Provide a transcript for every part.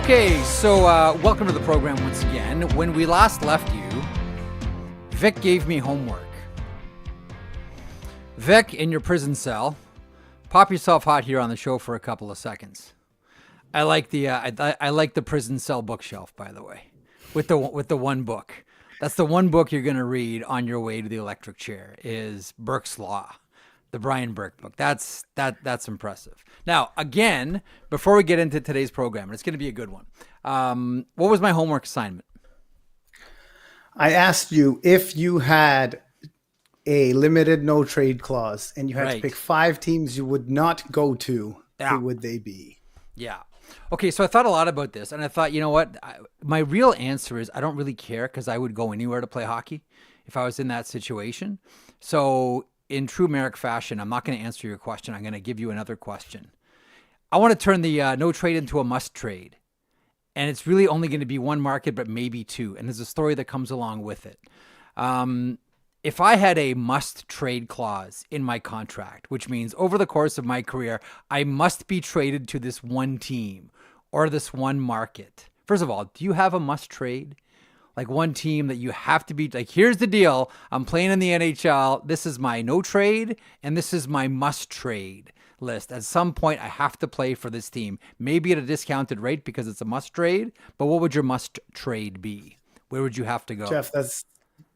Okay, so welcome to the program once again. When we last left you, Vic gave me homework. Vic, in your prison cell, pop yourself hot here on the show for a couple of seconds. I like the I like the prison cell bookshelf, by the way, with the one book. That's the one book you're going to read on your way to the electric chair is Burke's Law, the Brian Burke book. That's impressive. Now, again, before we get into today's program, and it's going to be a good one. What was my homework assignment? I asked you if you had a limited no trade clause and you had to pick 5 teams you would not go to, who would they be? Yeah. Okay, so I thought a lot about this, and I thought, you know what? My real answer is I don't really care because I would go anywhere to play hockey if I was in that situation. So in true Marek fashion, I'm not going to answer your question. I'm going to give you another question. I want to turn the no trade into a must trade, and it's really only going to be one market, but maybe 2, and there's a story that comes along with it. If I had a must trade clause in my contract, which means over the course of my career, I must be traded to this one team or this one market. First of all, do you have a must trade? Like one team that you have to be like, here's the deal. I'm playing in the NHL. This is my no trade and this is my must trade list. At some point, I have to play for this team, maybe at a discounted rate because it's a must trade. But what would your must trade be? Where would you have to go? Jeff,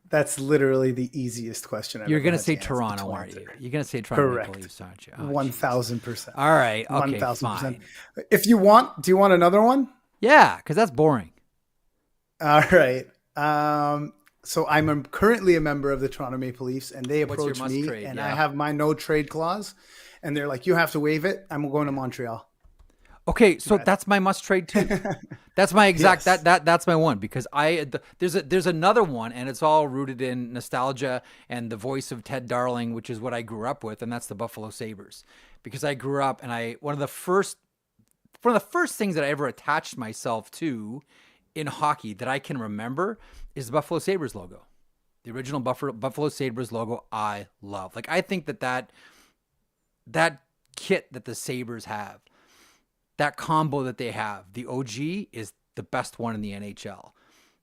that's literally the easiest question I've You're ever going to had say to Toronto, aren't you? You're going to say Toronto Maple Leafs, aren't you? Oh, 1,000%. all right. Okay, 1,000%. fine. If you want, do you want another one? Yeah, because that's boring. All right. So I'm currently a member of the Toronto Maple Leafs, and they approached me, trade? and I have my no trade clause, and they're like, "You have to waive it. I'm going to Montreal." Okay, so that's my must trade too. That's my exact that's my one because there's another one and it's all rooted in nostalgia and the voice of Ted Darling, which is what I grew up with, and that's the Buffalo Sabres. Because I grew up and one of the first things that I ever attached myself to in hockey that I can remember is the Buffalo Sabres logo. The original Buffalo Sabres logo I love. Like I think that kit that the Sabres have, that combo that they have, the OG is the best one in the NHL.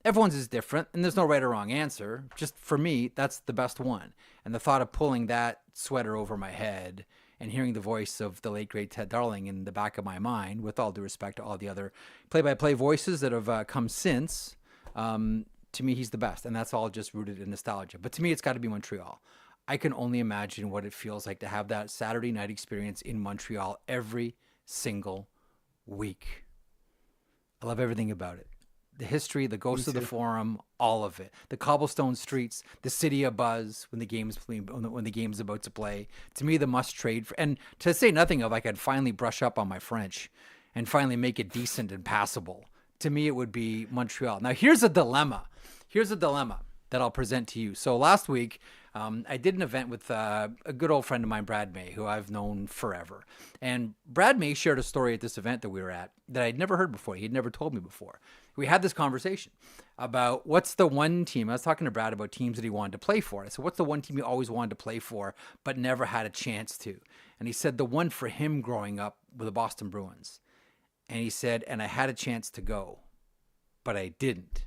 Everyone's is different, and there's no right or wrong answer. Just for me, that's the best one. And the thought of pulling that sweater over my head and hearing the voice of the late, great Ted Darling in the back of my mind, with all due respect to all the other play-by-play voices that have come since, to me, he's the best. And that's all just rooted in nostalgia. But to me, it's got to be Montreal. I can only imagine what it feels like to have that Saturday night experience in Montreal every single week. I love everything about it. The history, the ghost of the Forum, all of it. The cobblestone streets, the city abuzz when the game's about to play. To me, the must trade and to say nothing of, I could finally brush up on my French and finally make it decent and passable. To me, it would be Montreal. Now, here's a dilemma. That I'll present to you. So last week, I did an event with a good old friend of mine, Brad May, who I've known forever. And Brad May shared a story at this event that we were at that I'd never heard before. He'd never told me before. We had this conversation about what's the one team. I was talking to Brad about teams that he wanted to play for. I said, what's the one team he always wanted to play for but never had a chance to? And he said the one for him growing up were the Boston Bruins. And he said, and I had a chance to go, but I didn't.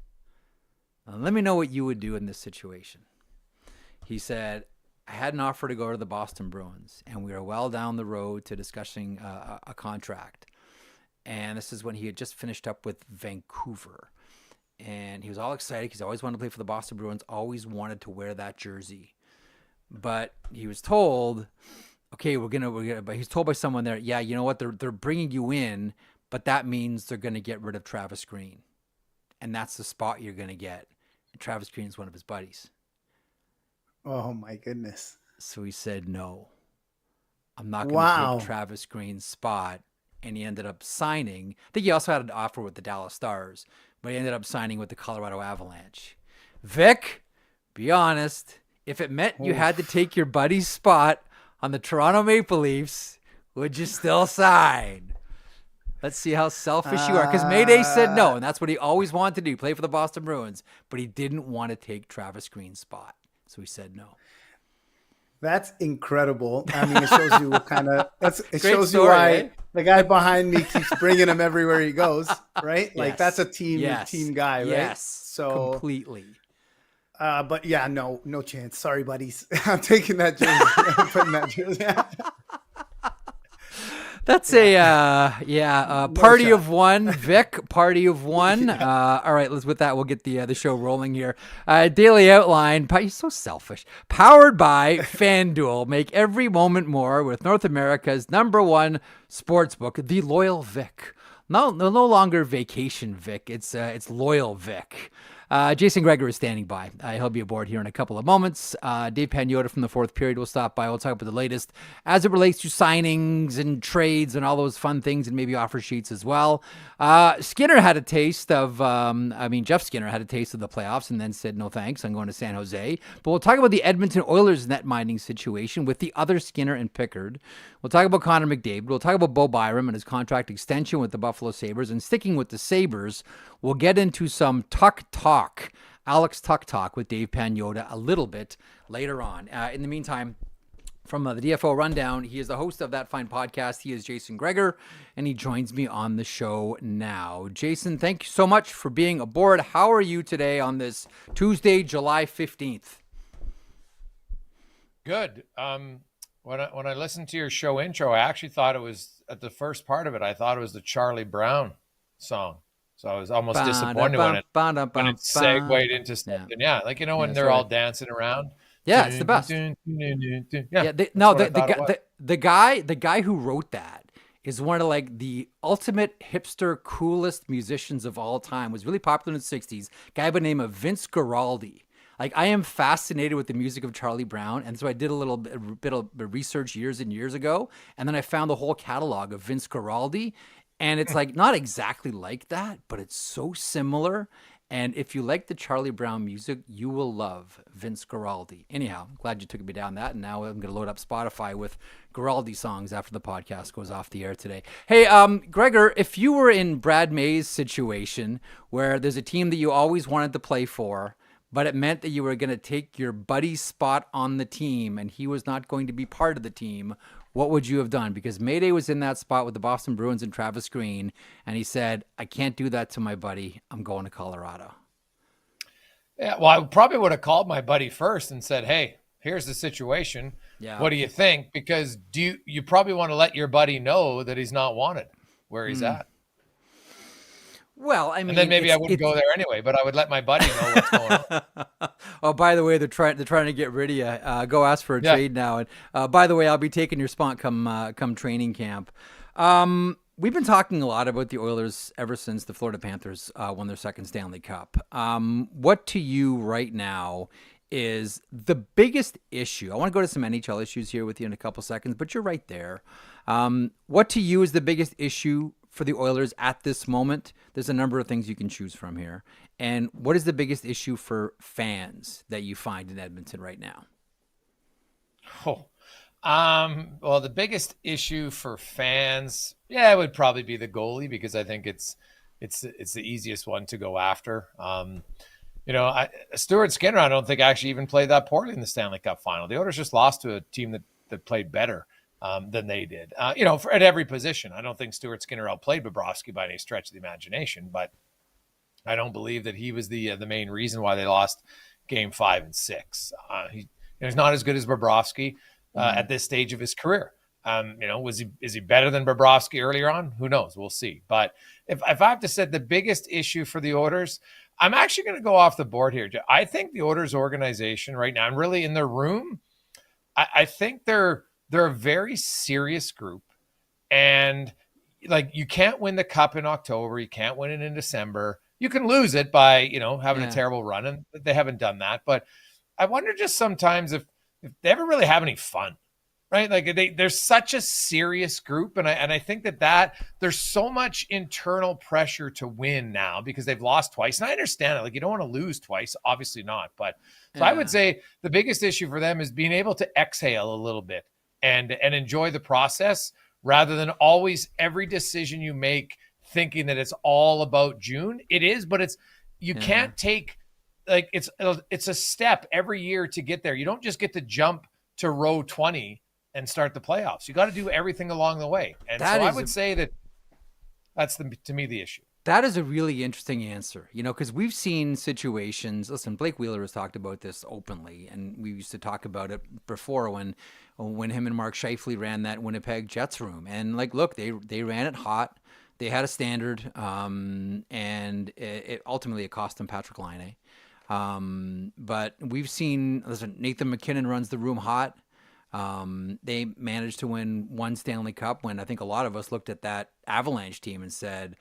Now, let me know what you would do in this situation. He said, I had an offer to go to the Boston Bruins, and we were well down the road to discussing a contract. And this is when he had just finished up with Vancouver. And he was all excited because he always wanted to play for the Boston Bruins, always wanted to wear that jersey. But he was told, okay, but he's told by someone there, yeah, you know what, they're bringing you in, but that means they're going to get rid of Travis Green. And that's the spot you're going to get. And Travis Green is one of his buddies. Oh, my goodness. So he said, no, I'm not going to take Travis Green's spot. And he ended up signing. I think he also had an offer with the Dallas Stars, but he ended up signing with the Colorado Avalanche. Vic, be honest. If it meant you had to take your buddy's spot on the Toronto Maple Leafs, would you still sign? Let's see how selfish you are. Because Mayday said no, and that's what he always wanted to do, play for the Boston Bruins. But he didn't want to take Travis Green's spot. So he said no. That's incredible. I mean, it shows you what kind of, it shows story, you why eh? the guy behind me keeps bringing him everywhere he goes, right? Like Yes. that's a team guy, right? Yes, So completely. but yeah, no chance. Sorry, buddies. I'm taking that jersey. I'm putting that jersey. That's party of one, Vic, party of one. All right, with that, we'll get the show rolling here. Daily outline, you're so selfish. Powered by FanDuel. Make every moment more with North America's #1 sportsbook, the Loyal Vic. No longer Vacation Vic. It's Loyal Vic. Jason Gregor is standing by. He'll be aboard here in a couple of moments. Dave Pagnotta from the fourth period will stop by. We'll talk about the latest as it relates to signings and trades and all those fun things and maybe offer sheets as well. Skinner had a taste of, Jeff Skinner had a taste of the playoffs and then said, no thanks, I'm going to San Jose. But we'll talk about the Edmonton Oilers net mining situation with the other Skinner and Pickard. We'll talk about Connor McDavid. We'll talk about Bo Byram and his contract extension with the Buffalo Sabres. And sticking with the Sabres, we'll get into some Tuch talk, Alex Tuch talk with Dave Pagnotta a little bit later on. In the meantime, from the DFO Rundown, he is the host of that fine podcast. He is Jason Gregor, and he joins me on the show now. Jason, thank you so much for being aboard. How are you today on this Tuesday, July 15th? Good. When I listened to your show intro, I actually thought it was, at the first part of it, I thought it was the Charlie Brown song. So I was almost disappointed when it segued into something. Yeah, like, when they're all dancing around. Yeah, it's the best. The guy who wrote that is one of the ultimate hipster, coolest musicians of all time. Was really popular in the 60s. Guy by the name of Vince Guaraldi. I am fascinated with the music of Charlie Brown, and so I did a little bit of research years and years ago, and then I found the whole catalog of Vince Guaraldi, and it's not exactly like that, but it's so similar. And if you like the Charlie Brown music, you will love Vince Guaraldi. Anyhow, I'm glad you took me down that, and now I'm going to load up Spotify with Guaraldi songs after the podcast goes off the air today. Hey, Gregor, if you were in Brad May's situation where there's a team that you always wanted to play for, but it meant that you were going to take your buddy's spot on the team and he was not going to be part of the team, what would you have done? Because Mayday was in that spot with the Boston Bruins and Travis Green, and he said, I can't do that to my buddy. I'm going to Colorado. Yeah, well, I probably would have called my buddy first and said, hey, here's the situation. Yeah. What do you think? Because you probably want to let your buddy know that he's not wanted where he's at. Well, I mean, and then maybe I wouldn't go there anyway, but I would let my buddy know what's going on. Oh, by the way, they're trying to get rid of you. Go ask for a trade now. And by the way, I'll be taking your spot come training camp. We've been talking a lot about the Oilers ever since the Florida Panthers won their second Stanley Cup. What to you right now is the biggest issue? I want to go to some NHL issues here with you in a couple seconds, but you're right there. What to you is the biggest issue for the Oilers at this moment? There's a number of things you can choose from here. And what is the biggest issue for fans that you find in Edmonton right now? Well, the biggest issue for fans, it would probably be the goalie, because I think it's the easiest one to go after. Stuart Skinner, I don't think actually even played that poorly in the Stanley Cup final. The Oilers just lost to a team that played better than they did. At every position. I don't think Stuart Skinner outplayed Bobrovsky by any stretch of the imagination, but I don't believe that he was the main reason why they lost Game 5 and 6. He's not as good as Bobrovsky at this stage of his career. Is he better than Bobrovsky earlier on? Who knows? We'll see. But if I have to say the biggest issue for the Oilers, I'm actually going to go off the board here. I think the Oilers organization right now, and really in their room, I think they're a very serious group, and you can't win the cup in October. You can't win it in December. You can lose it by, having a terrible run, and they haven't done that. But I wonder just sometimes if they ever really have any fun, right? They're such a serious group. And I think that there's so much internal pressure to win now because they've lost twice. And I understand it. You don't want to lose twice, obviously not. But I would say the biggest issue for them is being able to exhale a little bit and enjoy the process rather than always every decision you make thinking that it's all about June. It is, but you can't take, it's a step every year to get there. You don't just get to jump to row 20 and start the playoffs. You got to do everything along the way. And so I would say that that's to me the issue. That is a really interesting answer, because we've seen situations. Listen, Blake Wheeler has talked about this openly, and we used to talk about it before when him and Mark Scheifele ran that Winnipeg Jets room. And look, they ran it hot. They had a standard, and it ultimately cost them Patrick Laine. But we've seen, listen, Nathan McKinnon runs the room hot. They managed to win one Stanley Cup when I think a lot of us looked at that Avalanche team and said,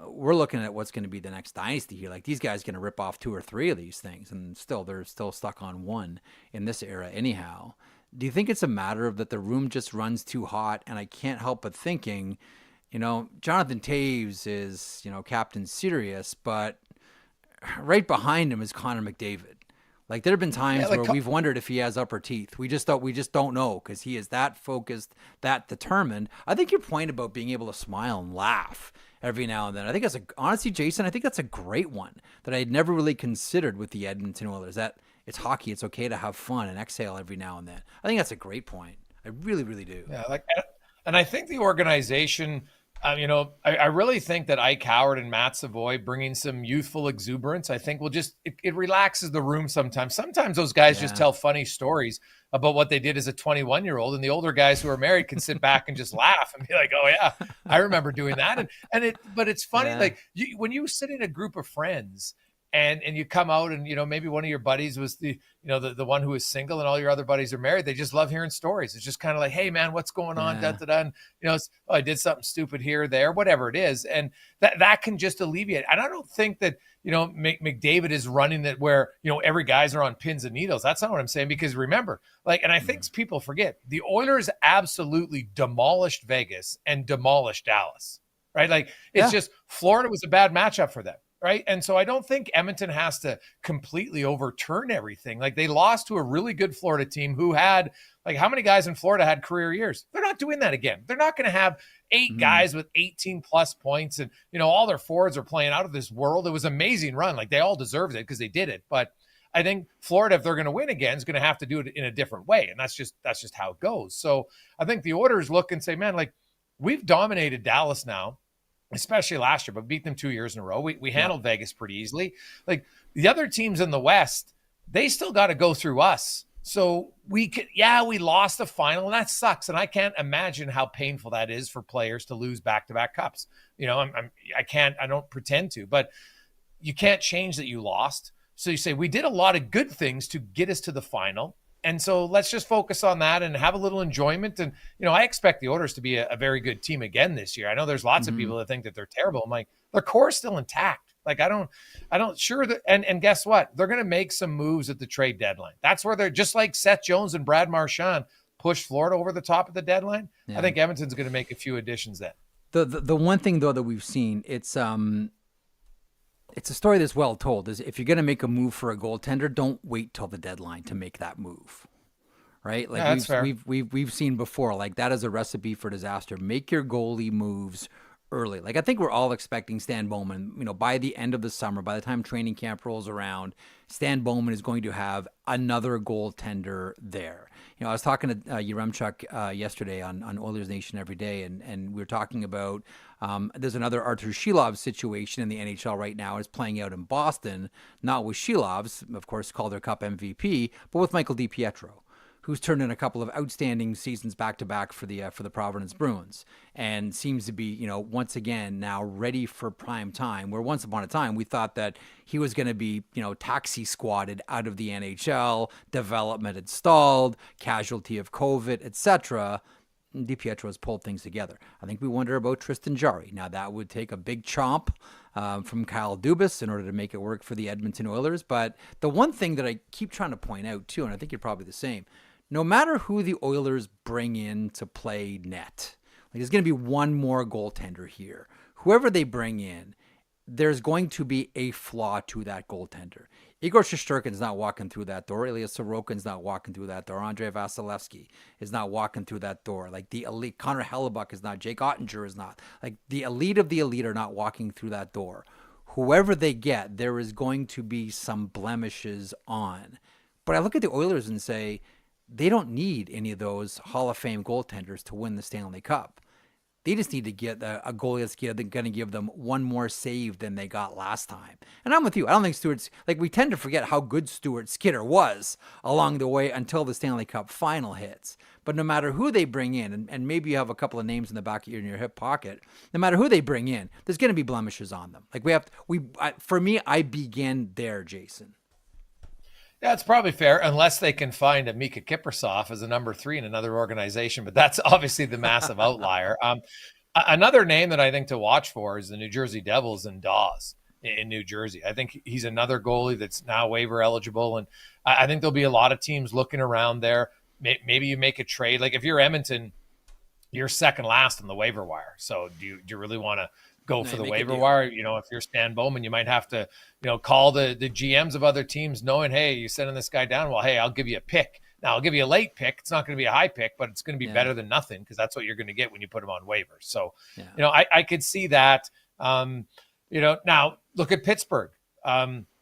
we're looking at what's going to be the next dynasty here. These guys are going to rip off 2 or 3 of these things, and they're still stuck on one in this era anyhow. Do you think it's a matter of that the room just runs too hot? And I can't help but thinking, Jonathan Toews is, Captain Serious, but right behind him is Connor McDavid. There have been times where we've wondered if he has upper teeth. We just don't know because he is that focused, that determined. I think your point about being able to smile and laugh every now and then, I think honestly, Jason, I think that's a great one that I had never really considered with the Edmonton Oilers, that it's hockey. It's okay to have fun and exhale every now and then. I think that's a great point. I really, really do. Yeah. And I think the organization, I really think that Ike Howard and Matt Savoy bringing some youthful exuberance, I think it relaxes the room sometimes. Sometimes those guys just tell funny stories about what they did as a 21-year-old, and the older guys who are married can sit back and just laugh and be like, oh yeah, I remember doing that. But it's funny, when you sit in a group of friends and you come out and, maybe one of your buddies was the one who is single and all your other buddies are married. They just love hearing stories. It's just kind of like, hey man, what's going on? Da, da, da. And, I did something stupid here or there, whatever it is. And that can just alleviate. And I don't think that, McDavid is running it where, every guys are on pins and needles. That's not what I'm saying, because remember, and I think people forget, the Oilers absolutely demolished Vegas and demolished Dallas, right? It's just Florida was a bad matchup for them. Right. And so I don't think Edmonton has to completely overturn everything. They lost to a really good Florida team who had, how many guys in Florida had career years? They're not doing that again. They're not going to have 8 guys with 18 plus points and, all their forwards are playing out of this world. It was an amazing run. They all deserved it because they did it. But I think Florida, if they're going to win again, is going to have to do it in a different way. And that's just how it goes. So I think the Oilers look and say, man, we've dominated Dallas now, especially last year, but beat them 2 years in a row. We handled Vegas pretty easily. The other teams in the West, they still got to go through us. So we lost the final, and that sucks. And I can't imagine how painful that is for players to lose back-to-back cups. I don't pretend to, but you can't change that you lost. So you say, we did a lot of good things to get us to the final. And so let's just focus on that and have a little enjoyment. And, I expect the Oilers to be a very good team again this year. I know there's lots of people that think that they're terrible. I'm like, their core is still intact. I don't sure that, and guess what? They're going to make some moves at the trade deadline. That's where they're just like Seth Jones and Brad Marchand pushed Florida over the top of the deadline. Yeah. I think Edmonton's going to make a few additions then. The one thing though that we've seen, it's a story that's well told, is if you're going to make a move for a goaltender, don't wait till the deadline to make that move. Right? That's fair. We've seen before, that is a recipe for disaster. Make your goalie moves early. I think we're all expecting Stan Bowman, by the end of the summer, by the time training camp rolls around, Stan Bowman is going to have another goaltender there. I was talking to Yaremchuk yesterday on Oilers Nation Every Day, and we were talking about there's another Arturs Silovs situation in the NHL right now. It's playing out in Boston, not with Silovs, of course, Calder Cup MVP, but with Michael DiPietro, who's turned in a couple of outstanding seasons back-to-back for the Providence Bruins, and seems to be, once again now ready for prime time, where once upon a time we thought that he was going to be, taxi squatted out of the NHL, development had stalled, casualty of COVID, etc. DiPietro has pulled things together. I think we wonder about Tristan Jarry. Now, that would take a big chomp from Kyle Dubas in order to make it work for the Edmonton Oilers. But the one thing that I keep trying to point out, too, and I think you're probably the same, no matter who the Oilers bring in to play net, there's going to be one more goaltender here. Whoever they bring in, there's going to be a flaw to that goaltender. Igor Shesterkin's not walking through that door. Ilya Sorokin's not walking through that door. Andrei Vasilevsky is not walking through that door. The elite, Connor Hellebuck is not. Jake Ottinger is not. The elite of the elite are not walking through that door. Whoever they get, there is going to be some blemishes on. But I look at the Oilers and say, they don't need any of those Hall of Fame goaltenders to win the Stanley Cup. They just need to get a goalie that's going to give them one more save than they got last time. And I'm with you. I don't think Stuart's, like, we tend to forget how good Stuart Skinner was along the way until the Stanley Cup final hits. But no matter who they bring in, and maybe you have a couple of names in the back of your hip pocket, no matter who they bring in, there's going to be blemishes on them. Like for me, I begin there, Jason. Yeah, it's probably fair, unless they can find a Mika Kiprusoff as a number 3 in another organization, but that's obviously the massive outlier. Another name that I think to watch for is the New Jersey Devils and Dawes in New Jersey. I think he's another goalie that's now waiver eligible, and I think there'll be a lot of teams looking around there. Maybe you make a trade. Like if you're Edmonton, you're second last on the waiver wire. So do you really want to go for the waiver wire? If you're Stan Bowman, you might have to, call the GMs of other teams knowing, hey, you're sending this guy down. Well, hey, I'll give you a pick. Now I'll give you a late pick. It's not going to be a high pick, but it's going to be better than nothing, because that's what you're going to get when you put him on waivers. So, I could see that. Now look at Pittsburgh.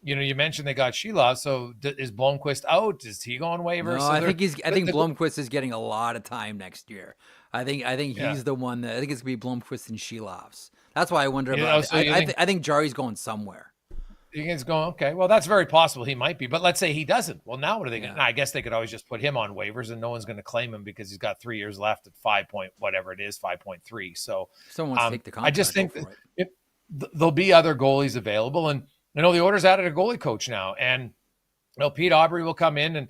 You mentioned they got Silovs. So is Blomqvist out? Is he going waivers? No, I think Blomqvist is getting a lot of time next year. I think he's the one that I think it's going to be Blomqvist and Silovs. That's why I wonder about it. I think Jari's going somewhere. You think it's going, okay. Well, that's very possible he might be. But let's say he doesn't. Well, now what are they going to I guess they could always just put him on waivers and no one's going to claim him because he's got 3 years left at 5.3. So someone wants to take the contract. I just think there'll be other goalies available. And I know the Oilers added a goalie coach now. And Pete Aubry will come in. And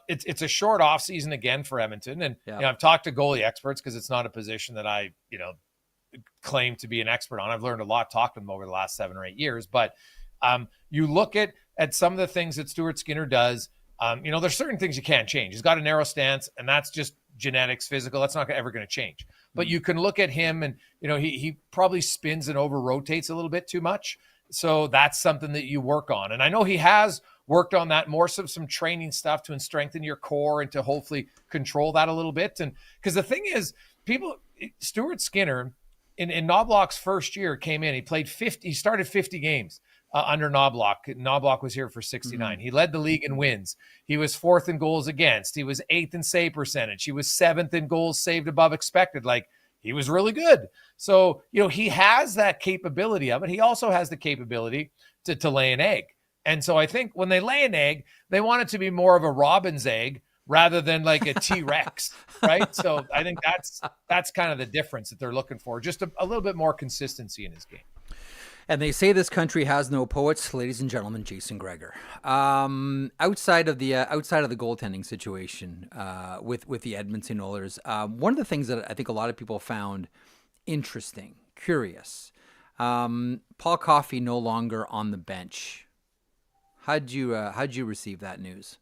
it's a short off season again for Edmonton. And I've talked to goalie experts because it's not a position that I claim to be an expert on. I've learned a lot talking to them over the last 7 or 8 years. But you look at some of the things that Stuart Skinner does. There's certain things you can't change. He's got a narrow stance, and that's just genetics, physical. That's not ever going to change. But you can look at him, and he probably spins and over rotates a little bit too much. So that's something that you work on. And I know he has worked on that more, some training stuff to strengthen your core and to hopefully control that a little bit. And because the thing is, Stuart Skinner in Knobloch's first year came in. He started 50 games. Under Knobloch. Knobloch was here for 69. He led the league in wins. He was 4th in goals against. He was 8th in save percentage. He was 7th in goals saved above expected. Like, he was really good. So, he has that capability of it. He also has the capability to lay an egg. And so I think when they lay an egg, they want it to be more of a robin's egg rather than like a T-Rex, right? So I think that's kind of the difference that they're looking for. Just a little bit more consistency in his game. And they say this country has no poets, ladies and gentlemen. Jason Gregor. Outside of the goaltending situation with the Edmonton Oilers, one of the things that I think a lot of people found interesting, curious, Paul Coffey no longer on the bench. How'd you receive that news?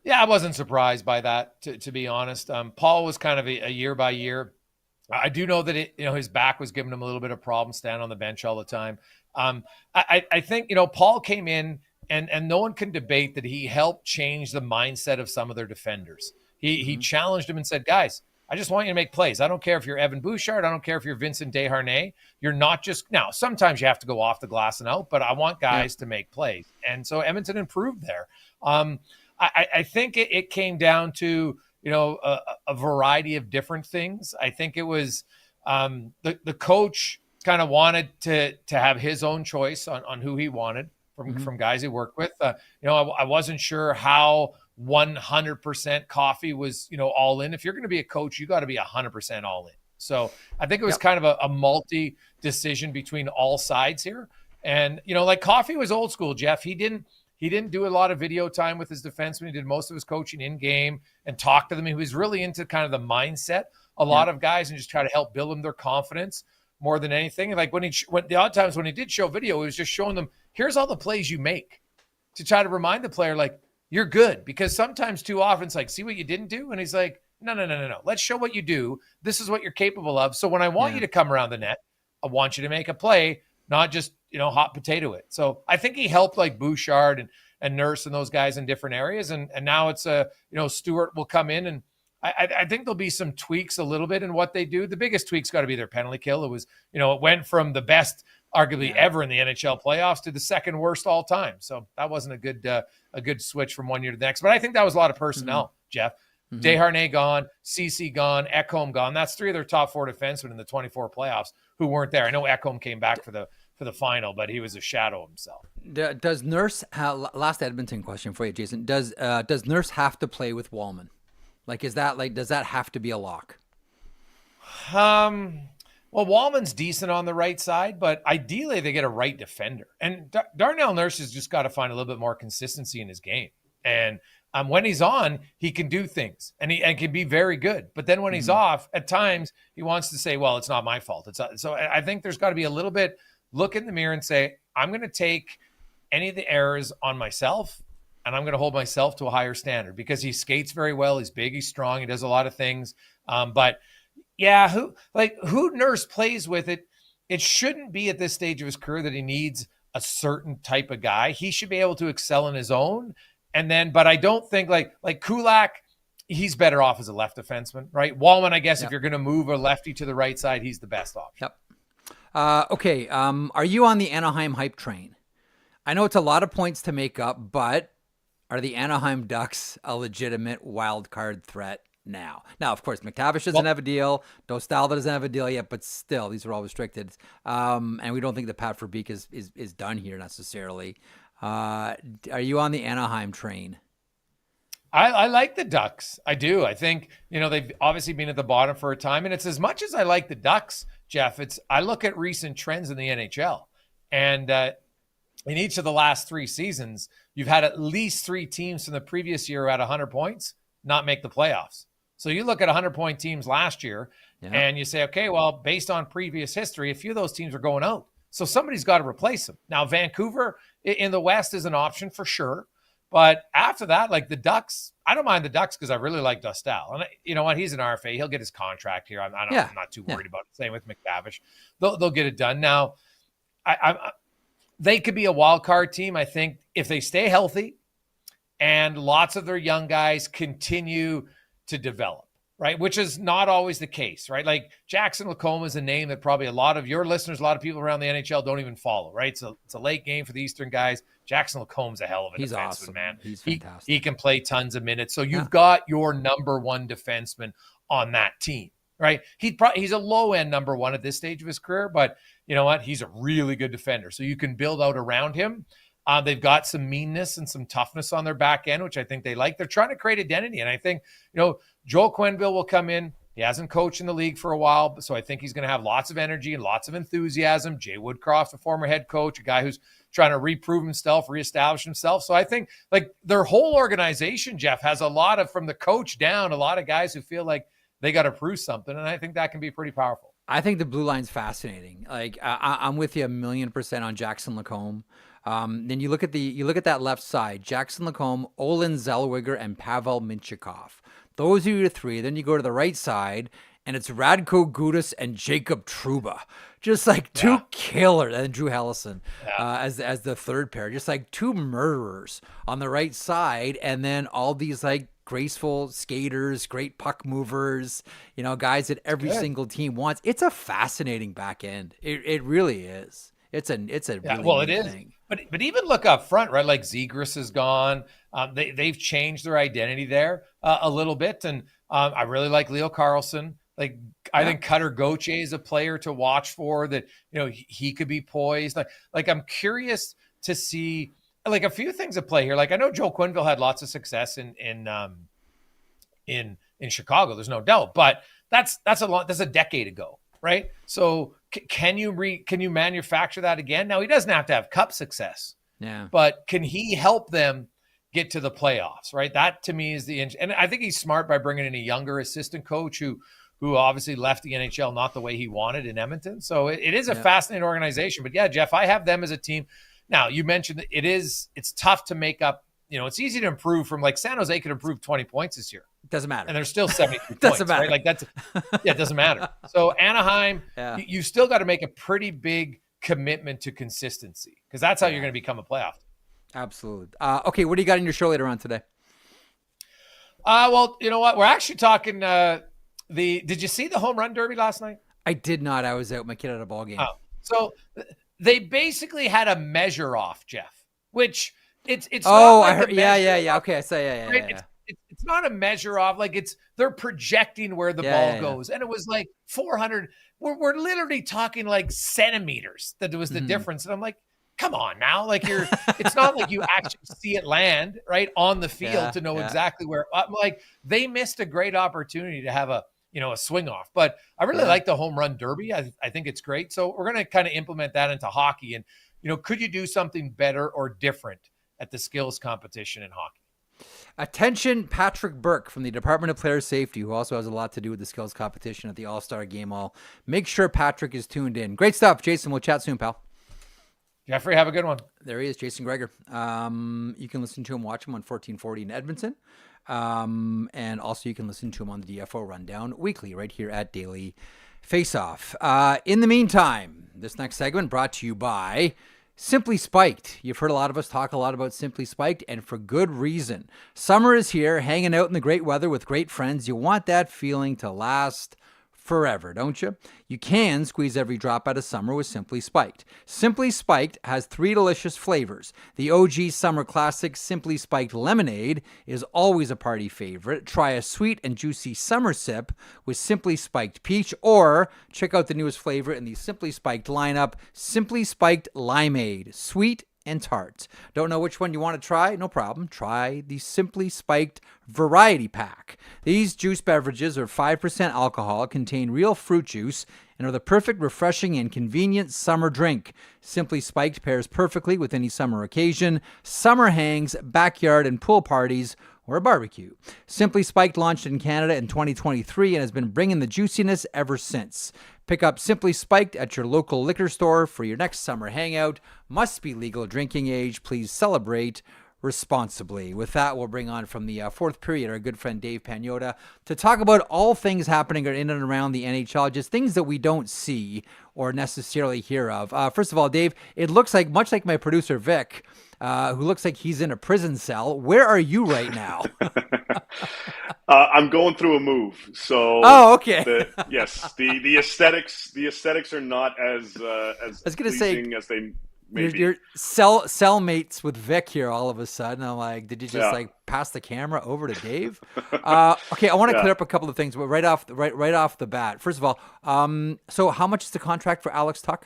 Yeah, I wasn't surprised by that, to be honest. Paul was kind of a year by year. I do know that his back was giving him a little bit of problems standing on the bench all the time. I think, Paul came in and no one can debate that he helped change the mindset of some of their defenders. He challenged them and said, guys, I just want you to make plays. I don't care if you're Evan Bouchard. I don't care if you're Vincent Desharnais. You're not just now. Sometimes you have to go off the glass and out, but I want guys to make plays. And so Edmonton improved there. I think it came down to, a variety of different things. I think it was the coach kind of wanted to have his own choice on who he wanted from guys he worked with. I wasn't sure how 100% Coffey was, all in. If you're going to be a coach, you got to be 100% all in. So I think it was kind of a multi decision between all sides here. And, like Coffey was old school, Jeff. He didn't do a lot of video time with his defensemen. He did most of his coaching in game and talk to them. He was really into kind of the mindset, a lot of guys, and just try to help build them their confidence more than anything. And like when the odd times when he did show video, he was just showing them, here's all the plays you make, to try to remind the player, like, you're good. Because sometimes too often it's like, see what you didn't do? And he's like, no. Let's show what you do. This is what you're capable of. So when I want you to come around the net, I want you to make a play, not just, hot potato it. So I think he helped like Bouchard and Nurse and those guys in different areas. And now it's Stewart will come in, and I think there'll be some tweaks a little bit in what they do. The biggest tweak's got to be their penalty kill. It was, it went from the best arguably ever in the NHL playoffs to the second worst all time. So that wasn't a good switch from one year to the next. But I think that was a lot of personnel Jeff. Desharnais gone, CC gone, Ekholm gone. That's 3 of their top 4 defensemen in the 24 playoffs who weren't there. I know Ekholm came back for the final, but he was a shadow himself. Does Nurse last Edmonton question for you, Jason? Does Nurse have to play with Wallman? Does that have to be a lock? Well, Wallman's decent on the right side, but ideally they get a right defender. And Darnell Nurse has just got to find a little bit more consistency in his game. And when he's on, he can do things and can be very good. But then when he's off, at times he wants to say, well, it's not my fault. So I think there's got to be a little bit look in the mirror and say, I'm going to take any of the errors on myself and I'm going to hold myself to a higher standard because he skates very well. He's big, he's strong, he does a lot of things. But yeah, who Nurse plays with it shouldn't be at this stage of his career that he needs a certain type of guy. He should be able to excel in his own. And then, but I don't think like Kulak, he's better off as a left defenseman, right? Wallman, I guess, if you're going to move a lefty to the right side, he's the best option. Yep. Okay. Are you on the Anaheim hype train? I know it's a lot of points to make up, but are the Anaheim Ducks a legitimate wild card threat now? Now, of course, McTavish doesn't have a deal. Dostal doesn't have a deal yet, but still, these are all restricted. And we don't think that Pat Verbeek is done here necessarily. Are you on the Anaheim train? I like the Ducks. I do. I think, they've obviously been at the bottom for a time. And it's as much as I like the Ducks, Jeff, I look at recent trends in the NHL. And in each of the last 3 seasons, you've had at least 3 teams from the previous year at 100 points not make the playoffs. So you look at 100-point teams last year and you say, okay, well, based on previous history, a few of those teams are going out. So somebody's got to replace them. Now, Vancouver in the West is an option for sure. But after that, like the Ducks, I don't mind the Ducks because I really like Dostal. And you know what? He's an RFA. He'll get his contract here. I'm not too worried about it. Same with McTavish. They'll get it done. Now, they could be a wild card team, I think, if they stay healthy and lots of their young guys continue to develop. Right, which is not always the case, right? Like Jackson Lacombe is a name that probably a lot of your listeners, a lot of people around the NHL don't even follow, right? So it's a late game for the Eastern guys. Jackson Lacombe's a hell of a defenseman, awesome. Man. He's fantastic. He can play tons of minutes. So you've got your number 1 defenseman on that team, right? He's a low-end number 1 at this stage of his career, but you know what? He's a really good defender. So you can build out around him. They've got some meanness and some toughness on their back end, which I think they like. They're trying to create identity. And I think, Joel Quenneville will come in. He hasn't coached in the league for a while, so I think he's going to have lots of energy and lots of enthusiasm. Jay Woodcroft, a former head coach, a guy who's trying to reprove himself, reestablish himself. So I think like their whole organization, Jeff, has a lot of, from the coach down, a lot of guys who feel like they got to prove something. And I think that can be pretty powerful. I think the blue line's fascinating. Like I'm with you 1,000,000% on Jackson Lacombe. Then you look at that left side: Jackson Lacombe, Olin Zellweger, and Pavel Mintyukov. Those are your 3. Then you go to the right side, and it's Radko Gudas and Jacob Trouba, just like 2 killers, and Drew Hellison as the third pair, just like 2 murderers on the right side, and then all these like graceful skaters, great puck movers, guys that every single team wants. It's a fascinating back end. It really is. It's a really neat thing. But even look up front, right? Like Zegras is gone. They've changed their identity there a little bit. And I really like Leo Carlson. I think Cutter Gauthier is a player to watch for that, he could be poised. Like I'm curious to see like a few things at play here. Like I know Joel Quenneville had lots of success in Chicago. There's no doubt, but that's a decade ago. Right. So can you manufacture that again? Now he doesn't have to have cup success, but can he help them get to the playoffs? Right. That to me is and I think he's smart by bringing in a younger assistant coach who obviously left the NHL not the way he wanted in Edmonton. So it is a fascinating organization. But yeah, Jeff, I have them as a team. Now you mentioned it's tough to make up. It's easy to improve from like San Jose could improve 20 points this year. Doesn't matter. And there's still 73 doesn't points. matter. Right? Like it doesn't matter. So Anaheim, you still got to make a pretty big commitment to consistency because that's how you're going to become a playoff. Absolutely. Okay, what do you got in your show later on today? Well, you know what? We're actually talking did you see the home run derby last night? I did not. I was out. My kid had a ball game. Oh, so they basically had a measure off, Jeff, which it's I heard. Yeah. Okay. I say yeah. it's not a measure of like they're projecting where the ball goes. And it was like 400. We're literally talking like centimeters that was the difference. And I'm like, come on now. Like it's not like you actually see it land right on the field to know exactly where. I'm like, they missed a great opportunity to have a swing off. But I really like the home run derby. I think it's great. So we're going to kind of implement that into hockey. And, could you do something better or different at the skills competition in hockey? Attention, Patrick Burke from the Department of Player Safety, who also has a lot to do with the skills competition at the All-Star Game. I'll make sure Patrick is tuned in. Great stuff, Jason. We'll chat soon, pal. Jeffrey, have a good one. There he is, Jason Gregor. You can listen to him, watch him on 1440 in Edmonton. And also you can listen to him on the DFO Rundown weekly right here at Daily Faceoff. In the meantime, this next segment brought to you by Simply Spiked. You've heard a lot of us talk a lot about Simply Spiked, and for good reason. Summer is here, hanging out in the great weather with great friends. You want that feeling to last forever, don't you? You can squeeze every drop out of summer with Simply Spiked. Simply Spiked has 3 delicious flavors. The OG Summer Classic Simply Spiked Lemonade is always a party favorite. Try a sweet and juicy summer sip with Simply Spiked Peach, or check out the newest flavor in the Simply Spiked lineup, Simply Spiked Limeade. Sweet and tart. Don't know which one you want to try? No problem. Try the Simply Spiked Variety Pack. These juice beverages are 5% alcohol, contain real fruit juice, and are the perfect, refreshing, and convenient summer drink. Simply Spiked pairs perfectly with any summer occasion, summer hangs, backyard and pool parties, or a barbecue. Simply Spiked launched in Canada in 2023 and has been bringing the juiciness ever since. Pick up Simply Spiked at your local liquor store for your next summer hangout. Must be legal drinking age. Please celebrate responsibly. With that, we'll bring on from the fourth period our good friend Dave Pagnotta to talk about all things happening in and around the NHL, just things that we don't see or necessarily hear of. First of all, Dave, it looks like, much like my producer Vic, who looks like he's in a prison cell. Where are you right now? I'm going through a move. So okay. The aesthetics are not as I was gonna pleasing say, as they may be. You're cellmates with Vic here all of a sudden. I'm like, did you just pass the camera over to Dave? Okay, I want to clear up a couple of things, but right off the bat. First of all, so how much is the contract for Alex Tuch?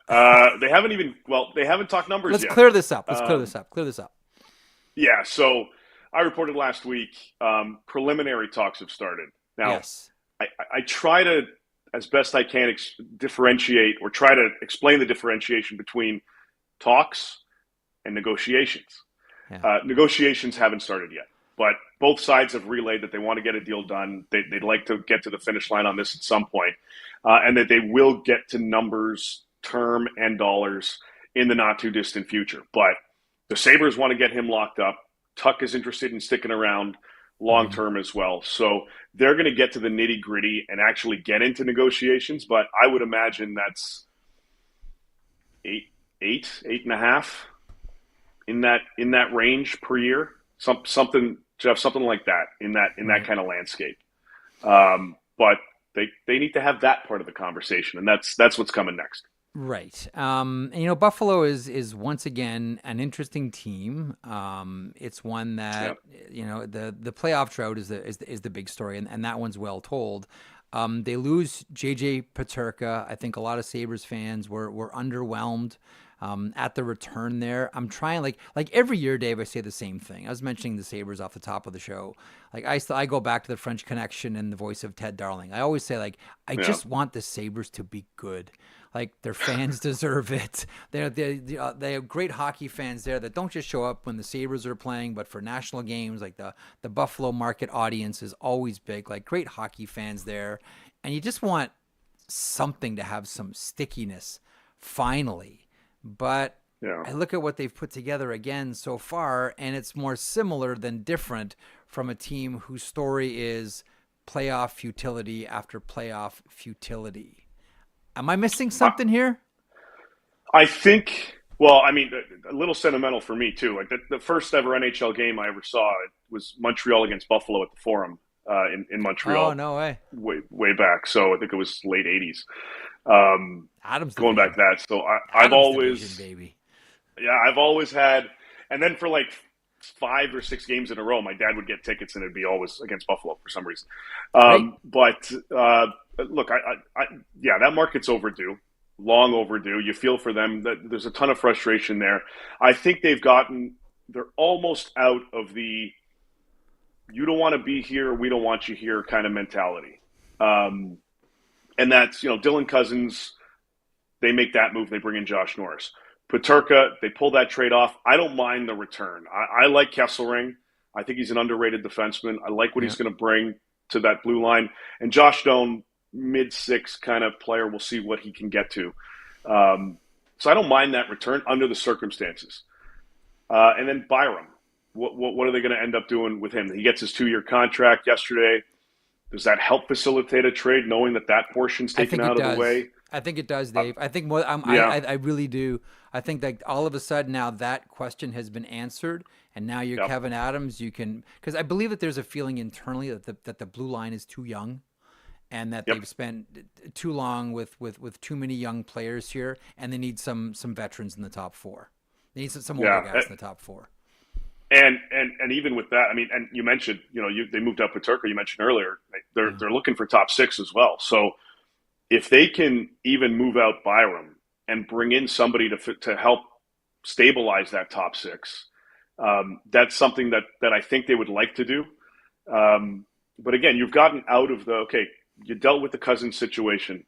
They haven't talked numbers yet. Let's clear this up. Clear this up. Yeah, so I reported last week, preliminary talks have started. Now, yes. I try to, as best I can, differentiate or try to explain the differentiation between talks and negotiations. Yeah. Negotiations haven't started yet, but both sides have relayed that they want to get a deal done. They'd like to get to the finish line on this at some point, and that they will get to numbers, term and dollars in the not too distant future. But the Sabres want to get him locked up. Tuch is interested in sticking around long term as well. So they're going to get to the nitty gritty and actually get into negotiations. But I would imagine that's eight and a half in that range per year. Something, Jeff, something like that in that kind of landscape. But they need to have that part of the conversation, and that's what's coming next. Right. And, Buffalo is once again an interesting team. It's one that, the playoff drought is the big story, and that one's well told. They lose JJ Peterka. I think a lot of Sabres fans were underwhelmed at the return there. I'm trying, like every year, Dave, I say the same thing. I was mentioning the Sabres off the top of the show. Like I go back to the French Connection and the voice of Ted Darling. I always say, I just want the Sabres to be good. Like, their fans deserve it. They have great hockey fans there that don't just show up when the Sabres are playing, but for national games. Like the Buffalo market audience is always big. Like, great hockey fans there. And you just want something to have some stickiness finally. But I look at what they've put together again so far, and it's more similar than different from a team whose story is playoff futility after playoff futility. Am I missing something here? I think, a little sentimental for me too. Like the first ever NHL game I ever saw, it was Montreal against Buffalo at the Forum in Montreal. Oh, no way. Way back. So I think it was late 80s. Adams going division. back to that. So I've always, division, baby. I've always had, and then for like 5 or 6 games in a row, my dad would get tickets and it'd be always against Buffalo for some reason. Right. But look, yeah, that market's overdue, long overdue. You feel for them that there's a ton of frustration there. I think they're almost out of the you don't want to be here, we don't want you here kind of mentality. And that's, Dylan Cousins, they make that move. They bring in Josh Norris. Peterka, they pull that trade off. I don't mind the return. I like Kesselring. I think he's an underrated defenseman. I like what he's going to bring to that blue line. And Josh Doan, mid-6 kind of player. We'll see what he can get to. So I don't mind that return under the circumstances. And then Byram. What are they going to end up doing with him? He gets his 2-year contract yesterday. Does that help facilitate a trade, knowing that portion's taken out of the way? I think it does, Dave. I think I really do. I think that all of a sudden now that question has been answered, and now you're Kevin Adams. You can, because I believe that there's a feeling internally that the blue line is too young, and that they've spent too long with too many young players here, and they need some veterans in the top 4. They need some older guys in the top 4. And even with that, I mean, and you mentioned, they moved up Peterka. You mentioned earlier, they're looking for top 6 as well. So if they can even move out Byram and bring in somebody to help stabilize that top 6, that's something that I think they would like to do. But again, you've gotten out of you dealt with the Cousins situation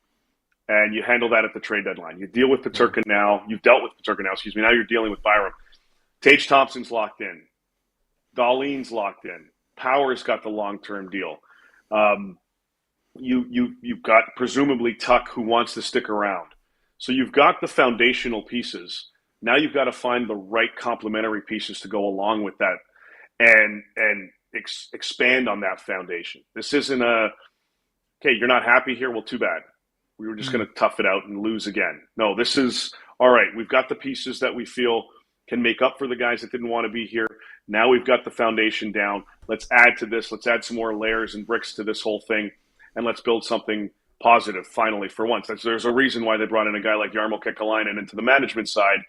and you handle that at the trade deadline. You deal with Peterka now. You've dealt with Peterka now, Now you're dealing with Byram. Tage Thompson's locked in. Dahlin's locked in. Power's got the long-term deal. You've got presumably Tuch, who wants to stick around. So you've got the foundational pieces. Now you've got to find the right complementary pieces to go along with that and expand on that foundation. This isn't you're not happy here? Well, too bad. We were just going to tough it out and lose again. No, this is, all right, we've got the pieces that we feel can make up for the guys that didn't want to be here. Now we've got the foundation down. Let's add to this. Let's add some more layers and bricks to this whole thing, and let's build something positive finally for once. There's a reason why they brought in a guy like Jarmo Kekalainen into the management side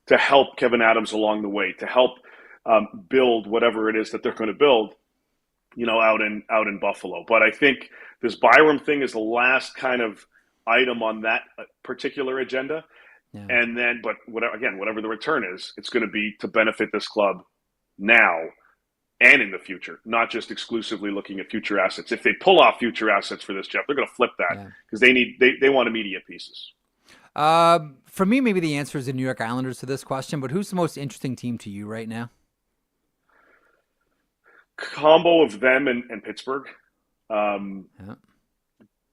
to help Kevin Adams along the way, to help build whatever it is that they're going to build, out in Buffalo. But I think this Byram thing is the last kind of item on that particular agenda. Yeah. And then, but whatever the return is, it's going to be to benefit this club now and in the future, not just exclusively looking at future assets. If they pull off future assets for this, Jeff, they're going to flip that because they want immediate pieces. For me, maybe the answer is the New York Islanders to this question, but who's the most interesting team to you right now? Combo of them and Pittsburgh.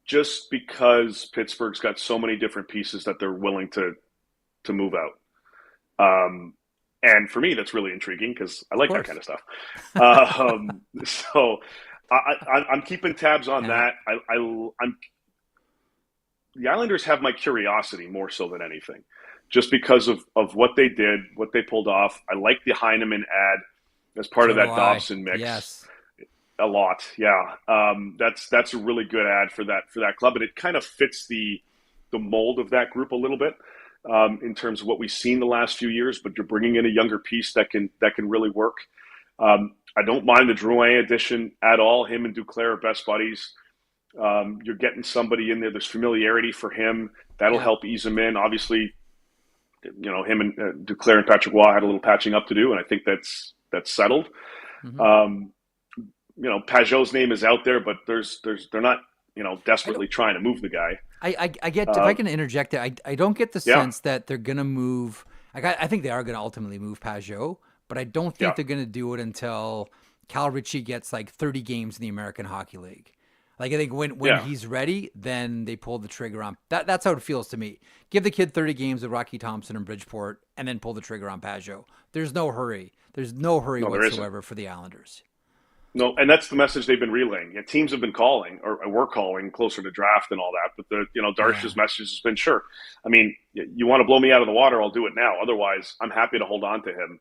Just because Pittsburgh's got so many different pieces that they're willing to move out. And for me, that's really intriguing because I like that kind of stuff. So I'm keeping tabs on that. The Islanders have my curiosity more so than anything, just because of what they did, what they pulled off. I like the Heineman ad as part of that Dobson mix. Yes. A lot, yeah. That's a really good ad for that club, and it kind of fits the mold of that group a little bit in terms of what we've seen the last few years. But you're bringing in a younger piece that can really work. I don't mind the Drouin addition at all. Him and Duclair are best buddies. You're getting somebody in there. There's familiarity for him that'll help ease him in. Obviously, him and Duclair and Patrick Waugh had a little patching up to do, and I think that's settled. Mm-hmm. Pajot's name is out there, but they're not, desperately trying to move the guy. I get, if I can interject it, I don't get the sense that they're going to move. I think they are going to ultimately move Pajot, but I don't think they're going to do it until Cal Ritchie gets like 30 games in the American Hockey League. Like I think when he's ready, then they pull the trigger on that. That's how it feels to me. Give the kid 30 games with Rocky Thompson and Bridgeport, and then pull the trigger on Pajot. There's no hurry. There's no hurry whatsoever for the Islanders. No, and that's the message they've been relaying. Teams have been calling, or were calling closer to draft and all that. But Darsh's message has been, sure. I mean, you want to blow me out of the water, I'll do it now. Otherwise, I'm happy to hold on to him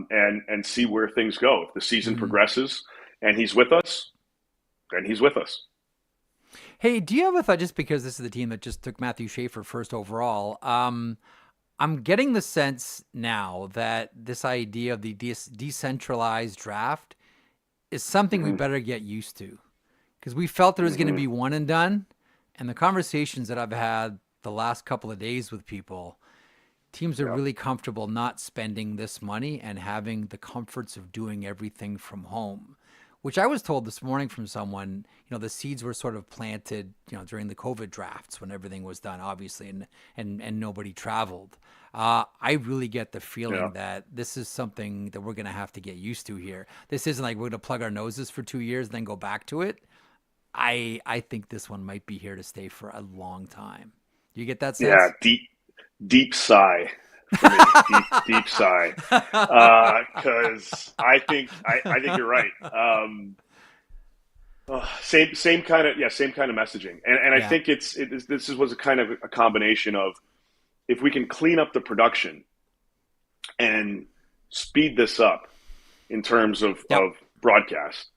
and see where things go. If the season progresses and he's with us, then he's with us. Hey, do you have a thought? Just because this is the team that just took Matthew Schaefer first overall, I'm getting the sense now that this idea of the decentralized draft is something we better get used to, because we felt there was going to be one and done. And the conversations that I've had the last couple of days with people, teams are really comfortable not spending this money and having the comforts of doing everything from home, which I was told this morning from someone. The seeds were sort of planted, during the COVID drafts when everything was done, obviously, and nobody traveled. I really get the feeling that this is something that we're going to have to get used to here. This isn't like we're going to plug our noses for 2 years and then go back to it. I think this one might be here to stay for a long time. You get that sense? Yeah, deep sigh. For me. deep sigh. Because I think you're right. Same kind of messaging, and I think this was a kind of a combination of, if we can clean up the production and speed this up in terms of broadcast,